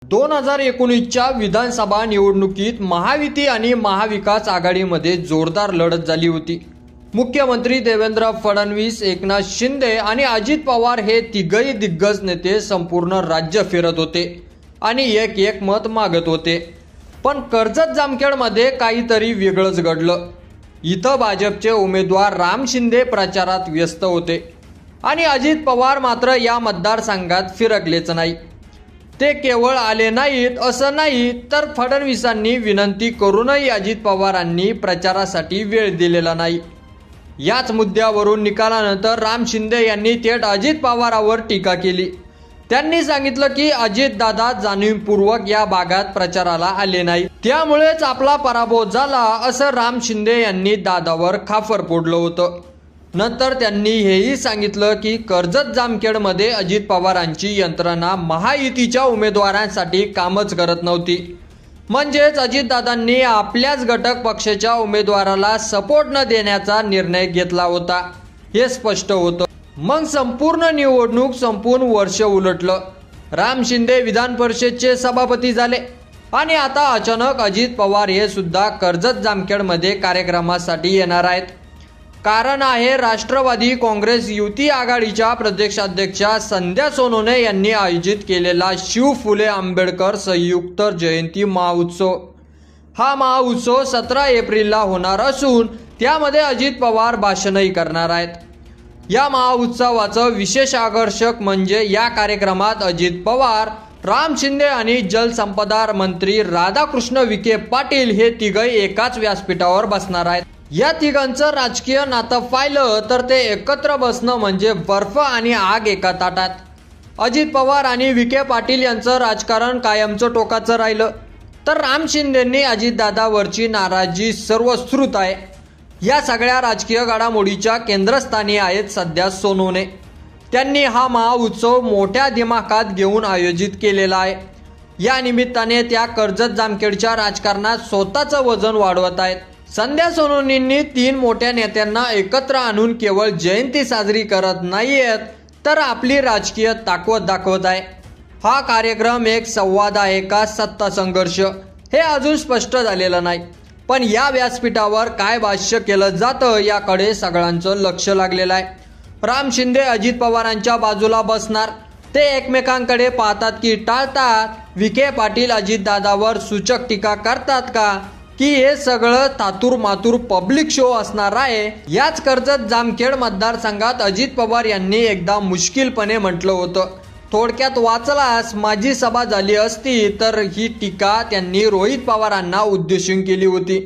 2019च्या विधानसभा निवडणुकीत महायुती आणि महाविकास आघाडीमध्ये जोरदार लढत झाली होती। मुख्यमंत्री देवेंद्र फडणवीस, एकनाथ शिंदे आणि अजित पवार हे तिघही दिग्गज नेते संपूर्ण राज्य फिरत होते आणि एक मत मागत होते। पण कर्जत जामखेडमध्ये काहीतरी वेगळंच घडलं। इथं भाजपचे उमेदवार राम शिंदे प्रचारात व्यस्त होते आणि अजित पवार मात्र या मतदारसंघात फिरकलेच नाही। ते केवळ आले नाहीत असं नाही, तर फडणवीसांनी विनंती करूनही अजित पवारांनी प्रचारासाठी वेळ दिलेला नाही। याच मुद्द्यावरून निकालानंतर राम शिंदे यांनी थेट अजित पवारांवर टीका केली। त्यांनी सांगितलं की अजितदादा जाणीवपूर्वक या भागात प्रचाराला आले नाही, त्यामुळेच आपला पराभव झाला असं राम शिंदे यांनी दादावर खापर फोडलं होतं। नंतर त्यांनी हेही सांगितलं की कर्जत जामखेडमध्ये अजित पवारांची यंत्रणा महायुतीच्या उमेदवारांसाठी कामच करत नव्हती। म्हणजेच अजितदादांनी आपल्याच घटक पक्षाच्या उमेदवाराला सपोर्ट न देण्याचा निर्णय घेतला होता, हे स्पष्ट होतं। मग संपूर्ण निवडणूक संपून वर्ष उलटलं। राम शिंदे विधान परिषदेचे सभापती झाले आणि आता अचानक अजित पवार हे सुद्धा कर्जत जामखेडमध्ये कार्यक्रमासाठी येणार आहेत। कारण आहे राष्ट्रवादी काँग्रेस युती आघाडीच्या प्रदेशाध्यक्षा संध्या सोनवणे यांनी आयोजित केलेला शिव फुले आंबेडकर संयुक्त जयंती महोत्सव। हा महोत्सव 17 एप्रिलला होणार असून त्यामध्ये अजित पवार भाषणही करणार आहेत। या महोत्सवाचं विशेष आकर्षक म्हणजे या कार्यक्रमात अजित पवार, राम शिंदे आणि जलसंपदा मंत्री राधाकृष्ण विखे पाटील हे तिघही एकाच व्यासपीठावर बसणार आहेत। या तिघांचं राजकीय नातं पाहिलं तर ते एकत्र बसणं म्हणजे बर्फ आणि आग एका ताटात। अजित पवार आणि विखे पाटील यांचं राजकारण कायमचं टोकाचं राहिलं, तर राम शिंदेंनी अजितदादावरची नाराजी सर्वश्रुत आहे। या सगळ्या राजकीय घडामोडीच्या केंद्रस्थानी आहेत सध्या सोनवणे। त्यांनी हा महोत्सव मोठ्या दिमाखात घेऊन आयोजित केलेला आहे। या निमित्ताने त्या कर्जत जामखेडच्या राजकारणात स्वतःचं वजन वाढवत आहेत। संध्या सोनवणेंनी 3 मोठ्या नेत्यांना एकत्र आणून केवळ जयंती साजरी करत नाहीयेत, तर आपली राजकीय ताकद दाखवत आहे। हा कार्यक्रम एक संवाद आहे का सत्ता संघर्ष हे अजून स्पष्ट झालेलं नाही, पण या व्यासपीठावर काय भाष्य केलं जातं याकडे सगळ्यांचं लक्ष लागलेलं आहे। राम शिंदे अजित पवारांच्या बाजूला बसणार, ते एकमेकांकडे पाहतात की टाळतात? विखे पाटील अजितदादावर सूचक टीका करतात का, की हे सगळं तातूर मातूर पब्लिक शो असणार आहे? याच कर्जत जामखेड मतदारसंघात अजित पवार यांनी एकदा मुश्किलपणे म्हटलं होतं, थोडक्यात वाचलास माझी सभा झाली असती तर ही टीका त्यांनी रोहित पवारांना उद्देशून केली होती।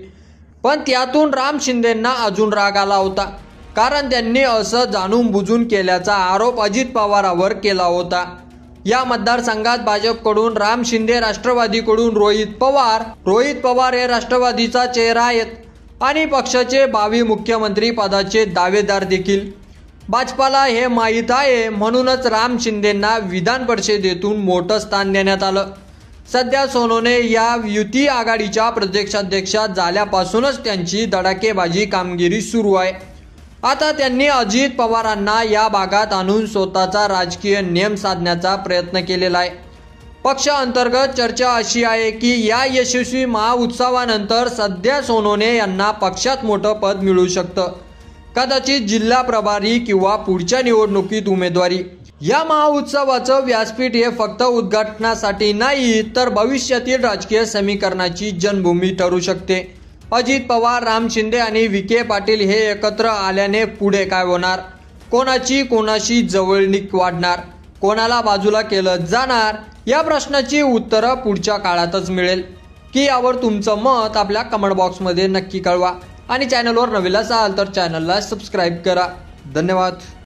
पण त्यातून राम शिंदेंना अजून राग आला होता, कारण त्यांनी असं जाणून बुजून केल्याचा आरोप अजित पवारांवर केला होता। या मतदारसंघात भाजपकडून राम शिंदे, राष्ट्रवादीकडून रोहित पवार हे राष्ट्रवादीचा चेहरा आहेत आणि पक्षाचे भावी मुख्यमंत्री पदाचे दावेदार देखील। भाजपाला हे माहीत आहे, म्हणूनच राम शिंदेंना विधान परिषदेतून मोठं स्थान देण्यात आलं। सध्या सोनवणे या युती आघाडीच्या प्रदेशाध्यक्षा झाल्यापासूनच त्यांची धडाकेबाजी कामगिरी सुरू आहे। आता त्यांनी अजित पवारांना या भागात आणून स्वतःचा राजकीय नेम साधण्याचा प्रयत्न केलेला आहे। पक्षांतर्गत चर्चा अशी आहे की या यशस्वी महोत्सवानंतर सध्या सोनवणे यांना पक्षात मोठं पद मिळू शकतं, कदाचित जिल्हा प्रभारी किंवा पुढच्या निवडणुकीत उमेदवारी। या महोत्सवाचं व्यासपीठ हे फक्त उद्घाटनासाठी नाही, तर भविष्यातील राजकीय समीकरणाची जन्मभूमी ठरू शकते। अजित पवार, राम शिंदे आणि विखे पाटील हे एकत्र आल्याने पुढे काय होणार? कोणाशी जवळीक वाढणार? कोणाला बाजूला केलं जाणार? या प्रश्नाची उत्तरं पुढच्या काळातच मिळेल की यावर तुमचं मत आपल्या कमेंट बॉक्समध्ये नक्की कळवा आणि चॅनलवर नवीन असाल तर चॅनलला सबस्क्राईब करा। धन्यवाद।